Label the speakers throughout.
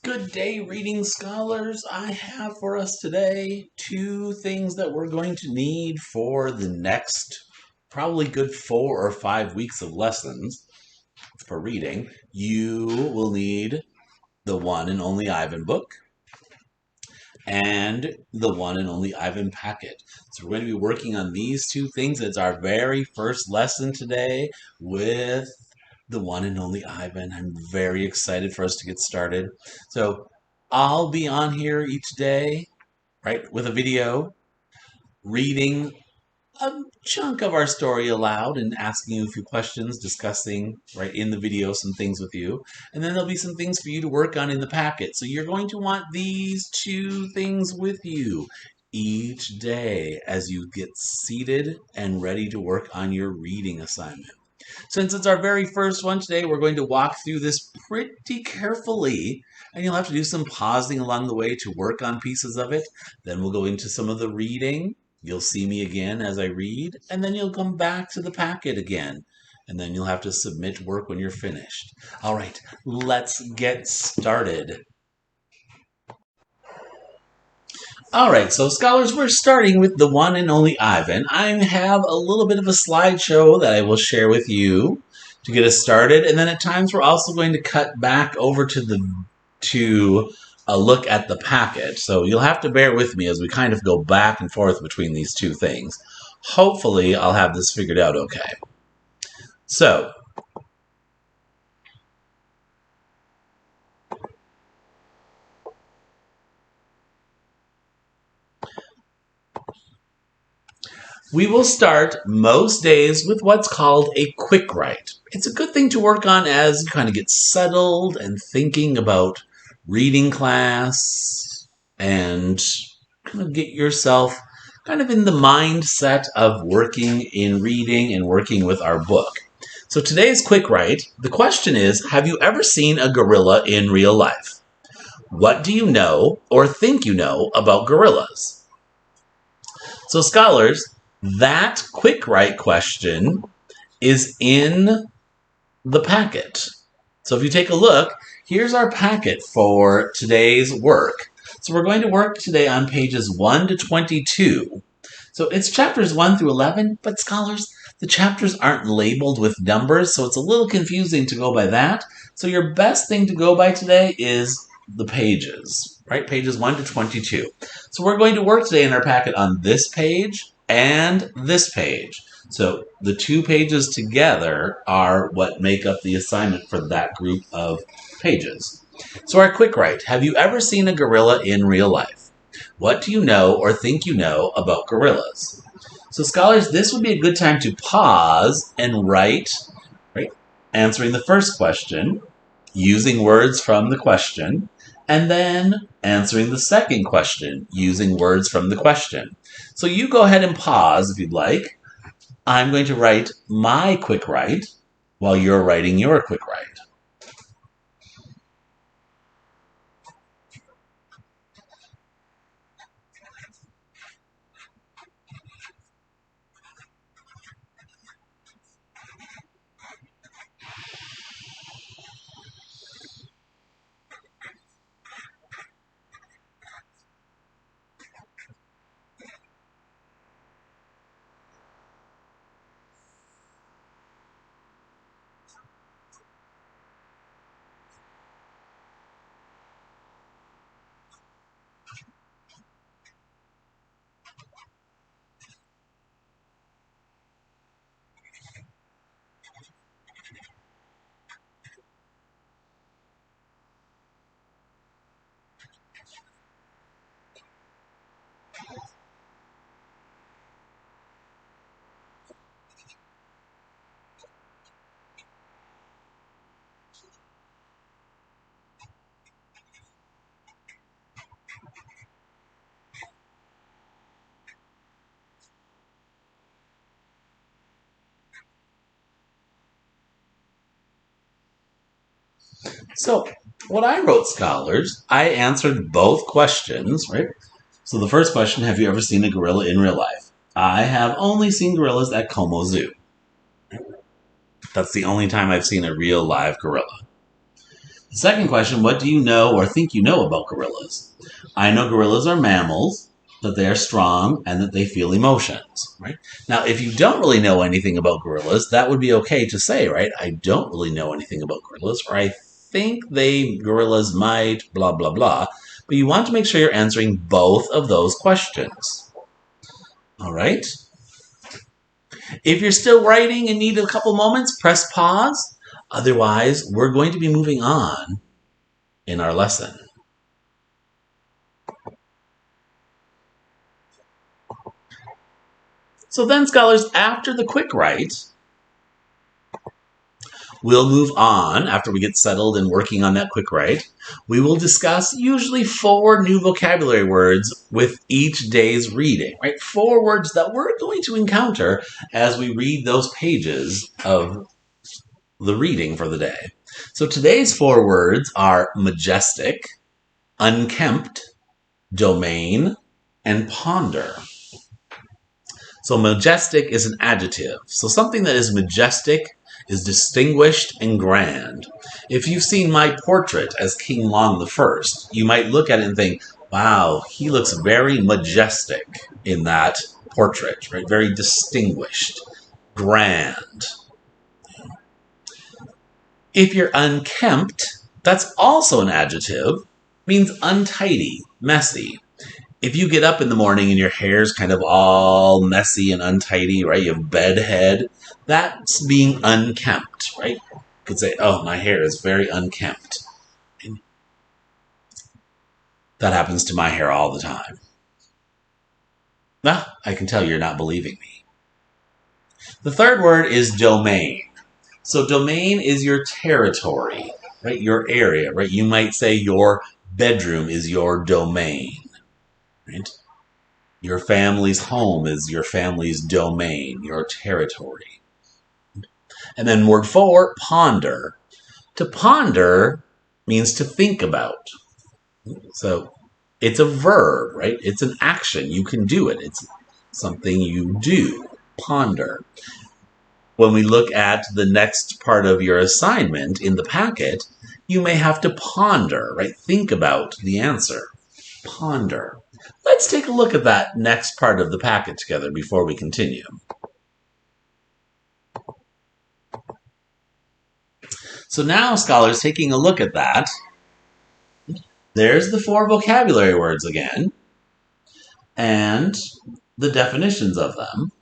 Speaker 1: Good day, reading scholars. I have for us today two things that we're going to need for the next probably good 4 or 5 weeks of lessons for reading. You will need the One and Only Ivan book and the One and Only Ivan packet. So we're going to be working on these two things. It's our very first lesson today with the One and Only Ivan. I'm very excited for us to get started. So I'll be on here each day, right, with a video, reading a chunk of our story aloud and asking you a few questions, discussing, right, in the video some things with you. And then there'll be some things for you to work on in the packet. So you're going to want these two things with you each day as you get seated and ready to work on your reading assignment. Since it's our very first one today, we're going to walk through this pretty carefully, and you'll have to do some pausing along the way to work on pieces of it. Then we'll go into some of the reading. You'll see me again as I read, and then you'll come back to the packet again. And then you'll have to submit work when you're finished. All right, let's get started. All right, so scholars, we're starting with the One and Only Ivan. I have a little bit of a slideshow that I will share with you to get us started, and then at times we're also going to cut back over to a look at the packet. So you'll have to bear with me as we kind of go back and forth between these two things. Hopefully, I'll have this figured out okay. So we will start most days with what's called a quick write. It's a good thing to work on as you kind of get settled and thinking about reading class and kind of get yourself kind of in the mindset of working in reading and working with our book. So today's quick write, the question is, have you ever seen a gorilla in real life? What do you know or think you know about gorillas? So scholars, that quick write question is in the packet. So if you take a look, here's our packet for today's work. So we're going to work today on pages 1 to 22. So it's chapters 1 through 11, but scholars, the chapters aren't labeled with numbers, so it's a little confusing to go by that. So your best thing to go by today is the pages, right? Pages 1 to 22. So we're going to work today in our packet on this page and this page. So the two pages together are what make up the assignment for that group of pages. So our quick write, have you ever seen a gorilla in real life? What do you know or think you know about gorillas? So scholars, this would be a good time to pause and write, right, answering the first question, using words from the question, and then answering the second question, using words from the question. So you go ahead and pause if you'd like. I'm going to write my quick write while you're writing your quick write. So what I wrote, scholars, I answered both questions, right? So the first question, have you ever seen a gorilla in real life? I have only seen gorillas at Como Zoo. That's the only time I've seen a real live gorilla. Second question, what do you know or think you know about gorillas? I know gorillas are mammals, that they are strong, and that they feel emotions, right? Now, if you don't really know anything about gorillas, that would be okay to say, right? I don't really know anything about gorillas, or I think gorillas might, blah, blah, blah. But you want to make sure you're answering both of those questions. All right? If you're still writing and need a couple moments, press pause. Otherwise, we're going to be moving on in our lesson. So then, scholars, after the quick write, we'll move on after we get settled and working on that quick write. We will discuss usually 4 new vocabulary words with each day's reading, right? 4 words that we're going to encounter as we read those pages of the reading for the day. So today's 4 words are majestic, unkempt, domain, and ponder. So majestic is an adjective. So something that is majestic is distinguished and grand. If you've seen my portrait as King Long I, you might look at it and think, wow, he looks very majestic in that portrait, right? Very distinguished, grand. If you're unkempt, that's also an adjective, means untidy, messy. If you get up in the morning and your hair's kind of all messy and untidy, right? You have bedhead, that's being unkempt, right? You could say, oh, my hair is very unkempt. And that happens to my hair all the time. Well, I can tell you're not believing me. The third word is domain. So domain is your territory, right? Your area, right? You might say your bedroom is your domain. Right? Your family's home is your family's domain, your territory. And then word 4, ponder. To ponder means to think about. So it's a verb, right? It's an action. You can do it. It's something you do. Ponder. When we look at the next part of your assignment in the packet, you may have to ponder, right? Think about the answer. Ponder. Let's take a look at that next part of the packet together before we continue. So now, scholars, taking a look at that, there's the 4 vocabulary words again, and the definitions of them.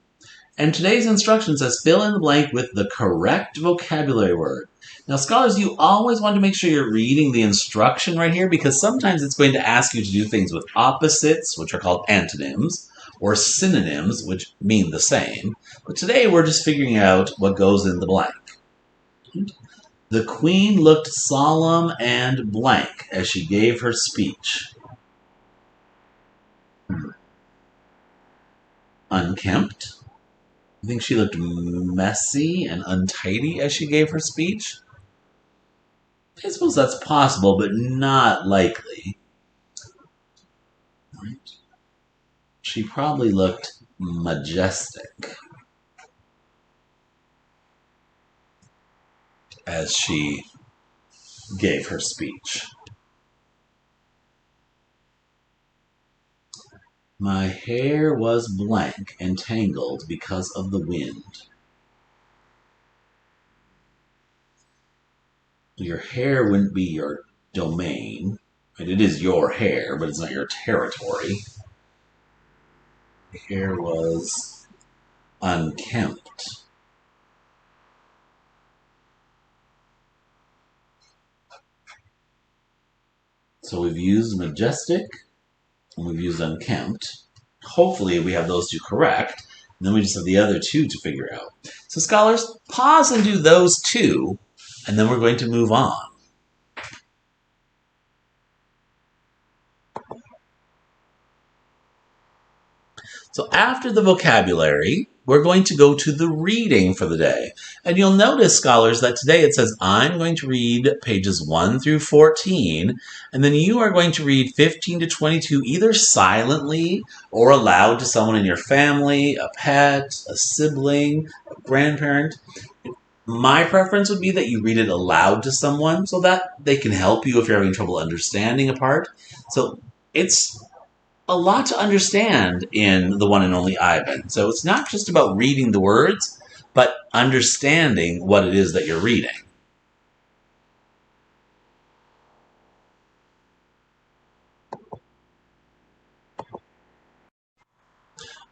Speaker 1: And today's instruction says fill in the blank with the correct vocabulary word. Now, scholars, you always want to make sure you're reading the instruction right here because sometimes it's going to ask you to do things with opposites, which are called antonyms, or synonyms, which mean the same. But today we're just figuring out what goes in the blank. The queen looked solemn and blank as she gave her speech. Unkempt. I think she looked messy and untidy as she gave her speech. I suppose that's possible, but not likely. Right? She probably looked majestic as she gave her speech. My hair was blank and tangled because of the wind. Your hair wouldn't be your domain. Right? It is your hair, but it's not your territory. The hair was unkempt. So we've used majestic and we've used unkempt. Hopefully we have those 2 correct. And then we just have the other 2 to figure out. So scholars, pause and do those 2, and then we're going to move on. So after the vocabulary, we're going to go to the reading for the day. And you'll notice, scholars, that today it says I'm going to read pages 1 through 14, and then you are going to read 15 to 22 either silently or aloud to someone in your family, a pet, a sibling, a grandparent. My preference would be that you read it aloud to someone so that they can help you if you're having trouble understanding a part. So it's a lot to understand in The One and Only Ivan. So it's not just about reading the words, but understanding what it is that you're reading.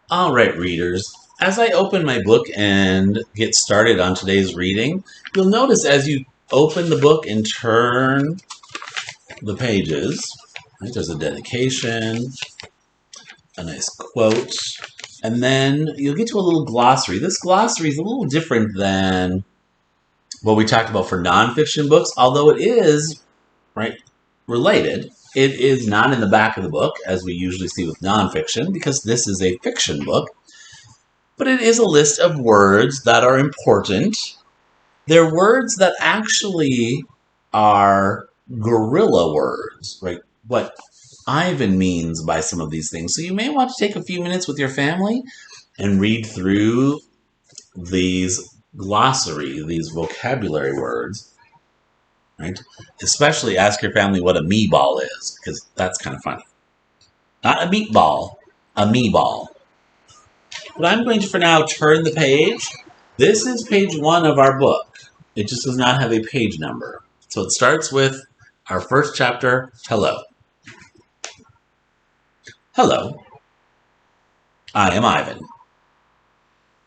Speaker 1: All right, readers. As I open my book and get started on today's reading, you'll notice as you open the book and turn the pages, right, there's a dedication, a nice quote, and then you'll get to a little glossary. This glossary is a little different than what we talked about for nonfiction books, although it is related. It is not in the back of the book, as we usually see with nonfiction, because this is a fiction book. But it is a list of words that are important. They're words that actually are guerrilla words, right? What Ivan means by some of these things. So you may want to take a few minutes with your family and read through these glossary, these vocabulary words, right? Especially ask your family what a meatball is, because that's kind of funny. Not a meatball, a meatball. But I'm going to, for now, turn the page. This is page 1 of our book. It just does not have a page number. So it starts with our first chapter, Hello. Hello. I am Ivan.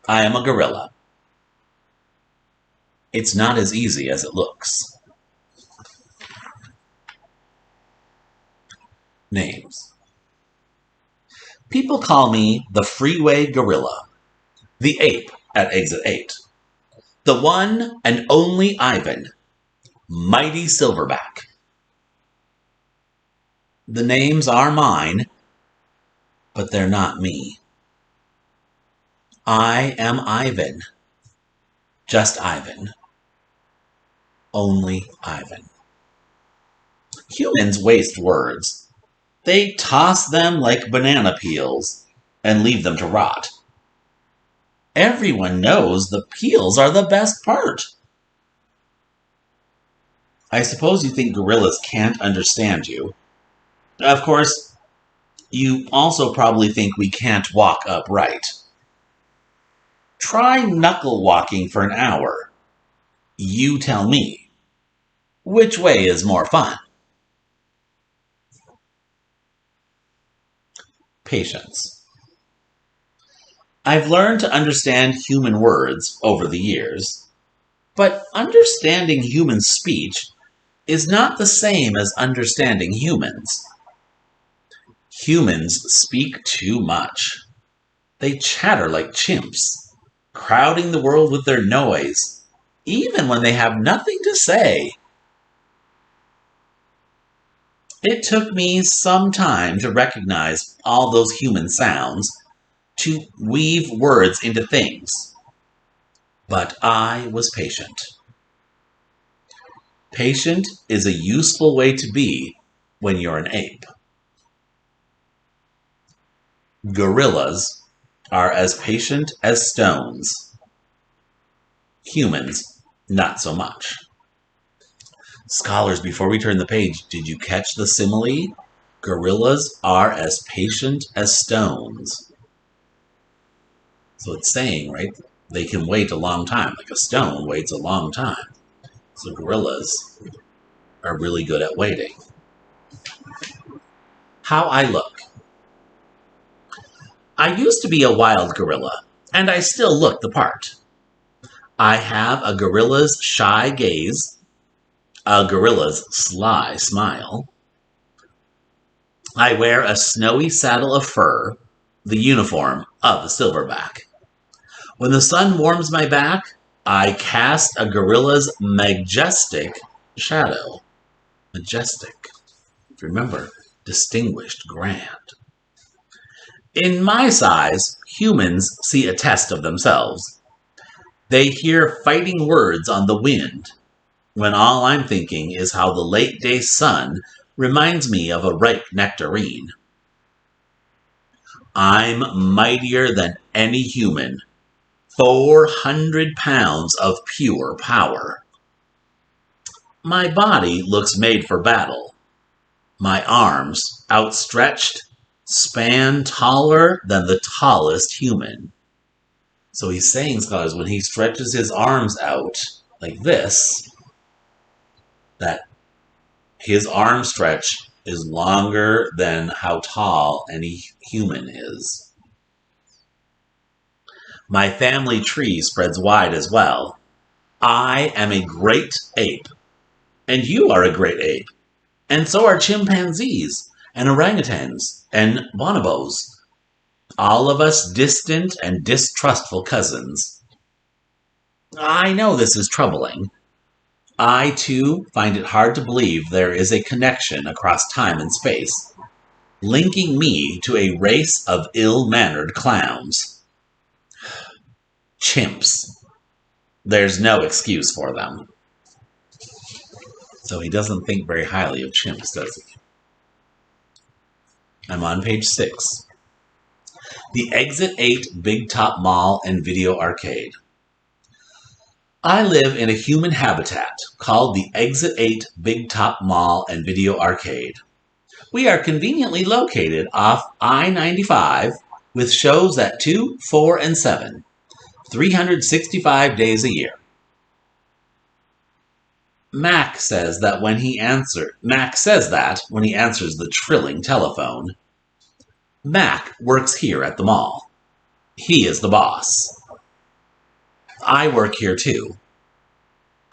Speaker 1: I am a gorilla. It's not as easy as it looks. Names. People call me the Freeway Gorilla, the ape at Exit 8, the one and only Ivan, Mighty Silverback. The names are mine, but they're not me. I am Ivan, just Ivan, only Ivan. Humans waste words. They toss them like banana peels and leave them to rot. Everyone knows the peels are the best part. I suppose you think gorillas can't understand you. Of course, you also probably think we can't walk upright. Try knuckle walking for an hour. You tell me, which way is more fun? Patience. I've learned to understand human words over the years, but understanding human speech is not the same as understanding humans. Humans speak too much. They chatter like chimps, crowding the world with their noise, even when they have nothing to say. It took me some time to recognize all those human sounds, to weave words into things. But I was patient. Patient is a useful way to be when you're an ape. Gorillas are as patient as stones. Humans, not so much. Scholars, before we turn the page, did you catch the simile? Gorillas are as patient as stones. So it's saying, right, they can wait a long time, like a stone waits a long time. So gorillas are really good at waiting. How I look. I used to be a wild gorilla, and I still look the part. I have a gorilla's shy gaze, a gorilla's sly smile. I wear a snowy saddle of fur, the uniform of the silverback. When the sun warms my back, I cast a gorilla's majestic shadow. Majestic. Remember, distinguished, grand. In my size, humans see a test of themselves. They hear fighting words on the wind, when all I'm thinking is how the late day sun reminds me of a ripe nectarine. I'm mightier than any human, 400 pounds of pure power. My body looks made for battle. My arms, outstretched, span taller than the tallest human. So he's saying, scholars, when he stretches his arms out like this, that his arm stretch is longer than how tall any human is. My family tree spreads wide as well. I am a great ape, and you are a great ape, and so are chimpanzees, and orangutans, and bonobos. All of us distant and distrustful cousins. I know this is troubling. I, too, find it hard to believe there is a connection across time and space, linking me to a race of ill-mannered clowns. Chimps. There's no excuse for them. So he doesn't think very highly of chimps, does he? I'm on page 6. The Exit 8 Big Top Mall and Video Arcade. I live in a human habitat called the Exit 8 Big Top Mall and Video Arcade. We are conveniently located off I-95 with shows at 2, 4, and 7, 365 days a year. Mac says that when he answers the trilling telephone. Mac works here at the mall. He is the boss. I work here too.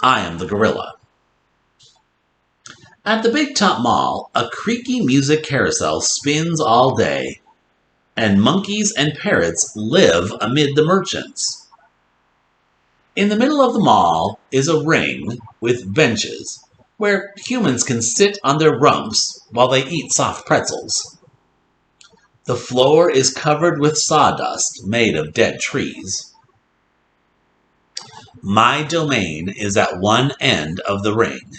Speaker 1: I am the gorilla. At the Big Top Mall, a creaky music carousel spins all day, and monkeys and parrots live amid the merchants. In the middle of the mall is a ring with benches where humans can sit on their rumps while they eat soft pretzels. The floor is covered with sawdust made of dead trees. My domain is at one end of the ring.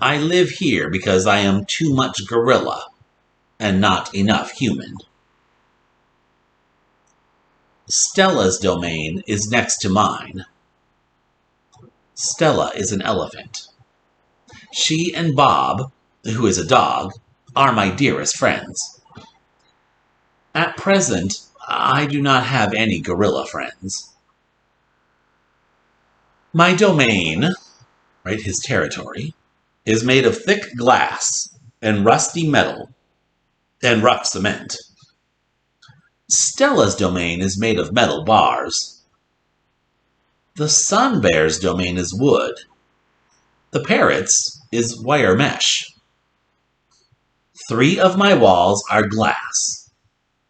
Speaker 1: I live here because I am too much gorilla and not enough human. Stella's domain is next to mine. Stella is an elephant. She and Bob, who is a dog, are my dearest friends. At present, I do not have any gorilla friends. My domain, right, his territory, is made of thick glass and rusty metal and rough cement. Stella's domain is made of metal bars. The sun bear's domain is wood. The parrot's is wire mesh. 3 of my walls are glass.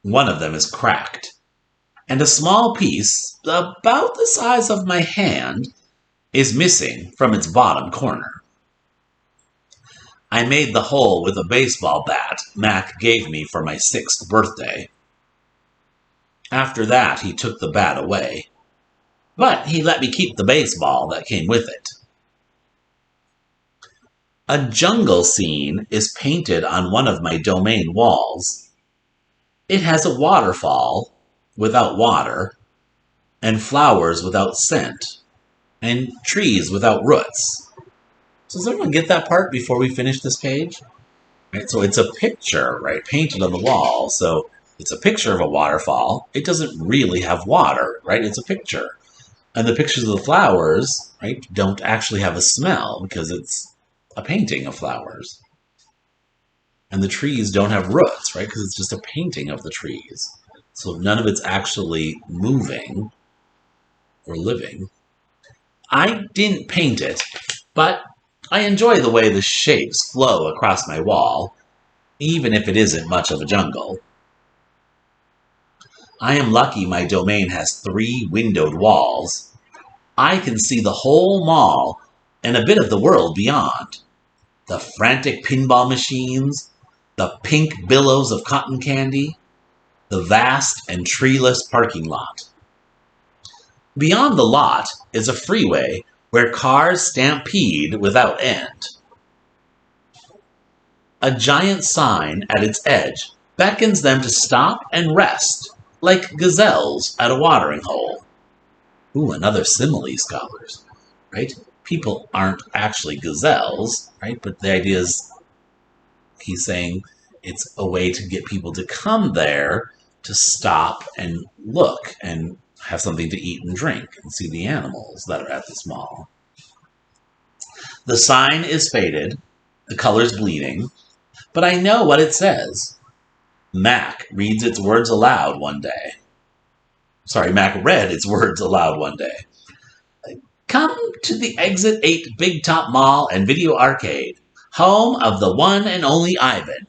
Speaker 1: One of them is cracked, and a small piece, about the size of my hand, is missing from its bottom corner. I made the hole with a baseball bat Mac gave me for my 6th birthday. After that, he took the bat away, but he let me keep the baseball that came with it. A jungle scene is painted on one of my domain walls. It has a waterfall without water, and flowers without scent, and trees without roots. So does everyone get that part before we finish this page? Right, so it's a picture, right, painted on the wall. So it's a picture of a waterfall. It doesn't really have water, right? It's a picture. And the pictures of the flowers, right, don't actually have a smell because it's a painting of flowers. And the trees don't have roots, right, because it's just a painting of the trees. So none of it's actually moving or living. I didn't paint it, but I enjoy the way the shapes flow across my wall, even if it isn't much of a jungle. I am lucky my domain has 3 windowed walls. I can see the whole mall and a bit of the world beyond. The frantic pinball machines, the pink billows of cotton candy, the vast and treeless parking lot. Beyond the lot is a freeway where cars stampede without end. A giant sign at its edge beckons them to stop and rest like gazelles at a watering hole. Ooh, another simile, scholars, right? People aren't actually gazelles, right? But the idea is he's saying it's a way to get people to come there to stop and look and have something to eat and drink and see the animals that are at this mall. The sign is faded, the color's bleeding, but I know what it says. Mac reads its words aloud one day. Sorry, Mac read its words aloud one day. Come to the Exit 8 Big Top Mall and Video Arcade, home of the one and only Ivan,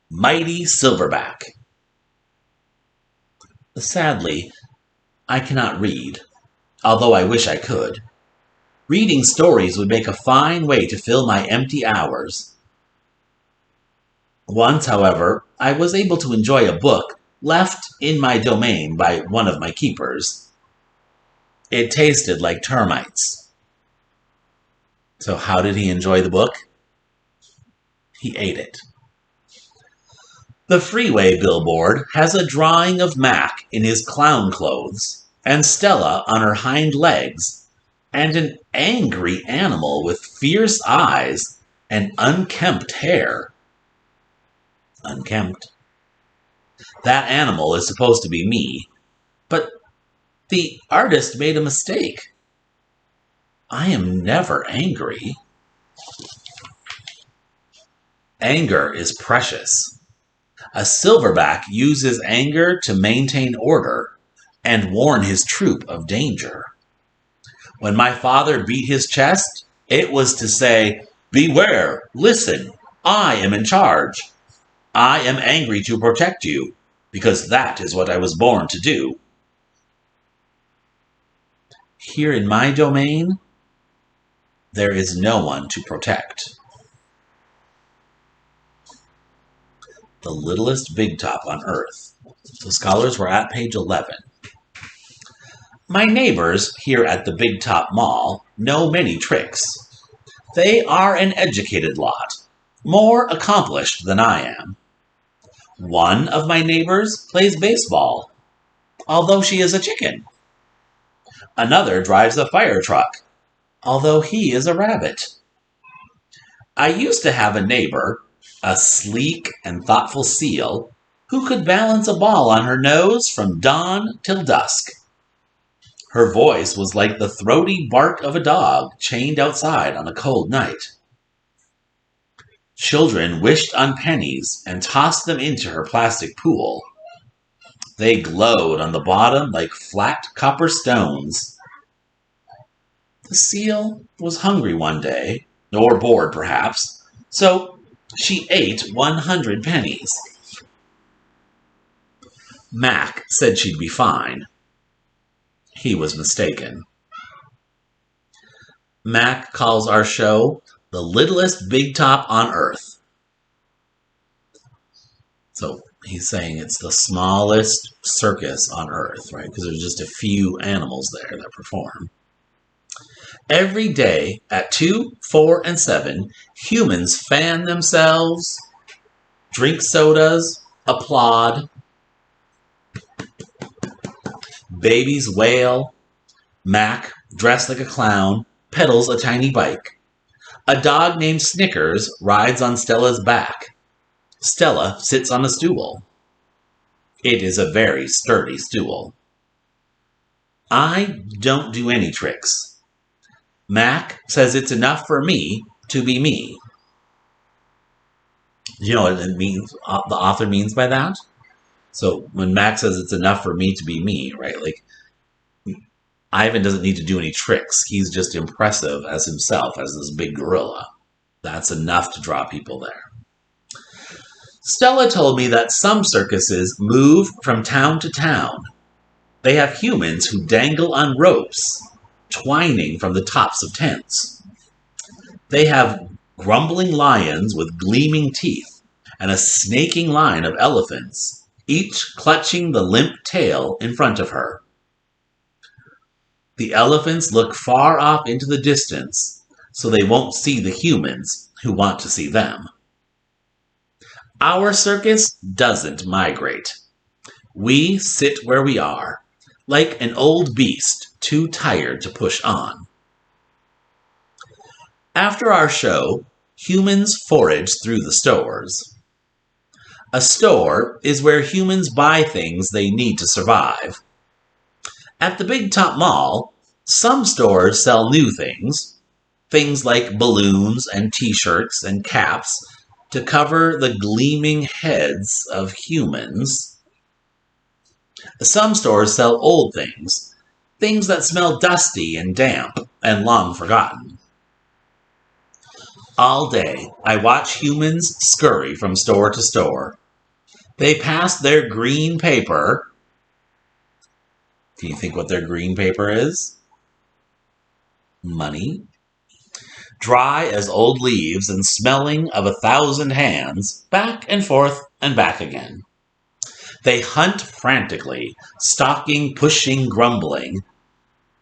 Speaker 1: Mighty Silverback. Sadly, I cannot read, although I wish I could. Reading stories would make a fine way to fill my empty hours. Once, however, I was able to enjoy a book left in my domain by one of my keepers. It tasted like termites. So how did he enjoy the book? He ate it. The freeway billboard has a drawing of Mac in his clown clothes and Stella on her hind legs and an angry animal with fierce eyes and unkempt hair. Unkempt. That animal is supposed to be me, but the artist made a mistake. I am never angry. Anger is precious. A silverback uses anger to maintain order and warn his troop of danger. When my father beat his chest, it was to say, "Beware, listen, I am in charge. I am angry to protect you, because that is what I was born to do." Here in my domain, there is no one to protect. The littlest big top on earth. So scholars were at page 11. My neighbors here at the Big Top Mall know many tricks. They are an educated lot, more accomplished than I am. One of my neighbors plays baseball, although she is a chicken. Another drives a fire truck, although he is a rabbit. I used to have a neighbor, a sleek and thoughtful seal, who could balance a ball on her nose from dawn till dusk. Her voice was like the throaty bark of a dog chained outside on a cold night. Children wished on pennies and tossed them into her plastic pool. They glowed on the bottom like flat copper stones. The seal was hungry one day, or bored perhaps, so she ate 100 pennies. Mac said she'd be fine. He was mistaken. Mac calls our show the littlest big top on earth. So he's saying it's the smallest circus on earth, right? Because there's just a few animals there that perform. Every day at 2, 4, and 7, humans fan themselves, drink sodas, applaud. Babies wail. Mac, dressed like a clown, pedals a tiny bike. A dog named Snickers rides on Stella's back. Stella sits on a stool. It is a very sturdy stool. I don't do any tricks. Mac says it's enough for me to be me. Do you know what it means? The author means by that? So when Mac says it's enough for me to be me, right? Like, Ivan doesn't need to do any tricks. He's just impressive as himself, as this big gorilla. That's enough to draw people there. Stella told me that some circuses move from town to town. They have humans who dangle on ropes, twining from the tops of tents. They have grumbling lions with gleaming teeth and a snaking line of elephants, each clutching the limp tail in front of her. The elephants look far off into the distance, so they won't see the humans who want to see them. Our circus doesn't migrate. We sit where we are, like an old beast too tired to push on. After our show, humans forage through the stores. A store is where humans buy things they need to survive. At the Big Top Mall, some stores sell new things, things like balloons and t-shirts and caps to cover the gleaming heads of humans. Some stores sell old things, things that smell dusty and damp and long forgotten. All day, I watch humans scurry from store to store. They pass their green paper. Can you think what their green paper is? Money. Dry as old leaves and smelling of 1,000 hands, back and forth and back again. They hunt frantically, stalking, pushing, grumbling.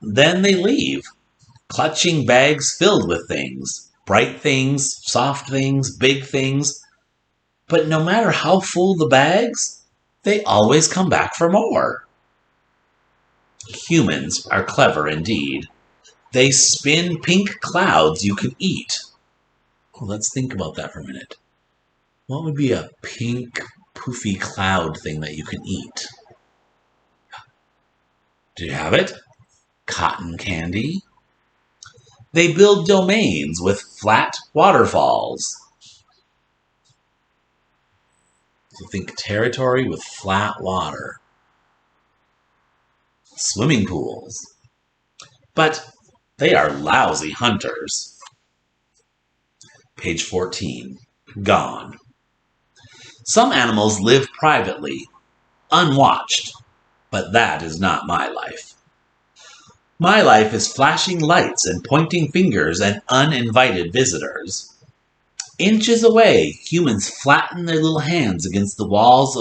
Speaker 1: Then they leave, clutching bags filled with things. Bright things, soft things, big things. But no matter how full the bags, they always come back for more. Humans are clever indeed. They spin pink clouds you can eat. Oh, let's think about that for a minute. What would be a pink, poofy cloud thing that you can eat? Do you have it? Cotton candy? They build domains with flat waterfalls. So think territory with flat water. Swimming pools. But they are lousy hunters. Page 14. Gone. Some animals live privately, unwatched, but that is not my life. My life is flashing lights and pointing fingers at uninvited visitors. Inches away, humans flatten their little hands against the wall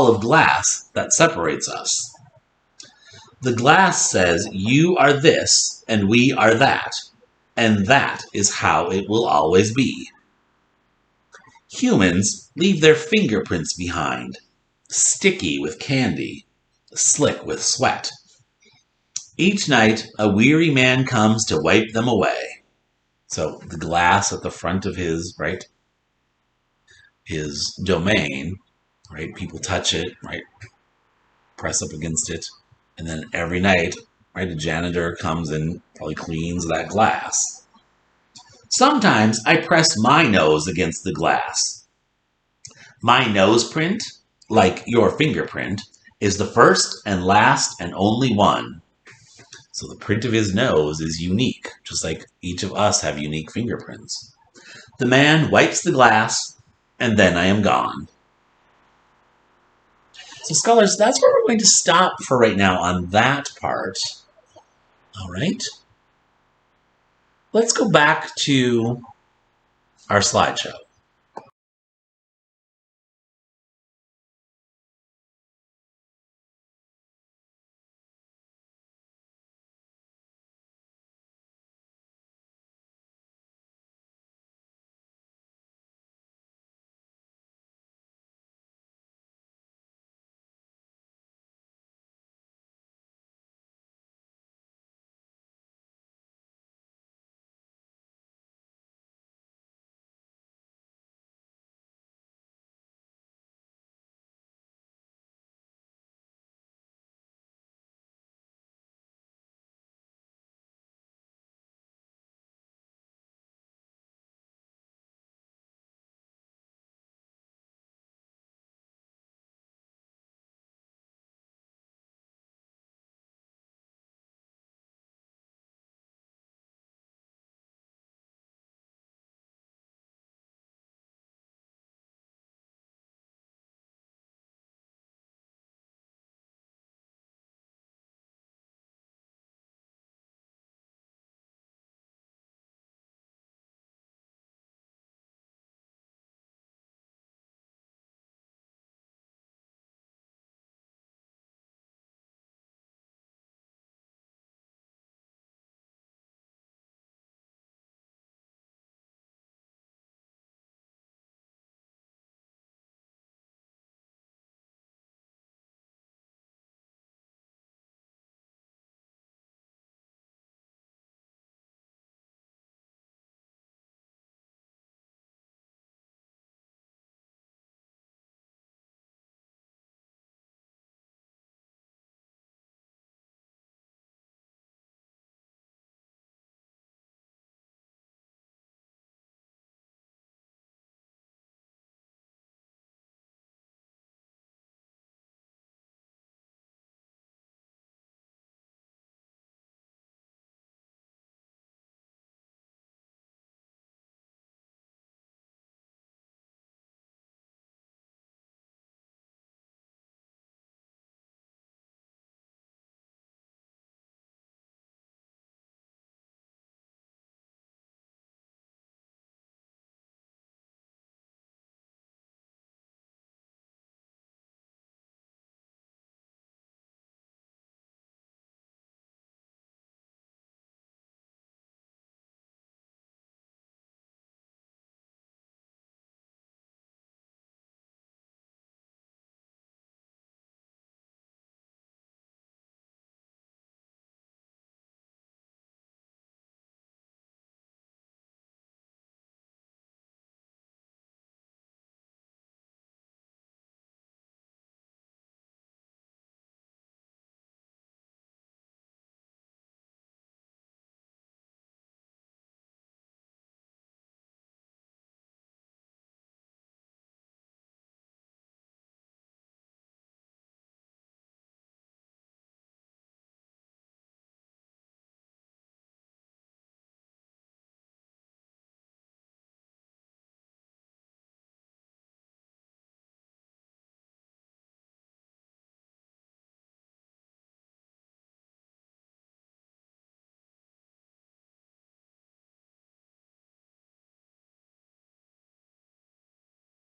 Speaker 1: of glass that separates us. The glass says, you are this and we are that, and that is how it will always be. Humans leave their fingerprints behind, sticky with candy, slick with sweat. Each night, a weary man comes to wipe them away. So the glass at the front of his domain, right? People touch it, right? Press up against it. And then every night, right, a janitor comes and probably cleans that glass. Sometimes I press my nose against the glass. My nose print, like your fingerprint, is the first and last and only one. So the print of his nose is unique, just like each of us have unique fingerprints. The man wipes the glass, and then I am gone. So scholars, that's where we're going to stop for right now on that part. All right. Let's go back to our slideshow.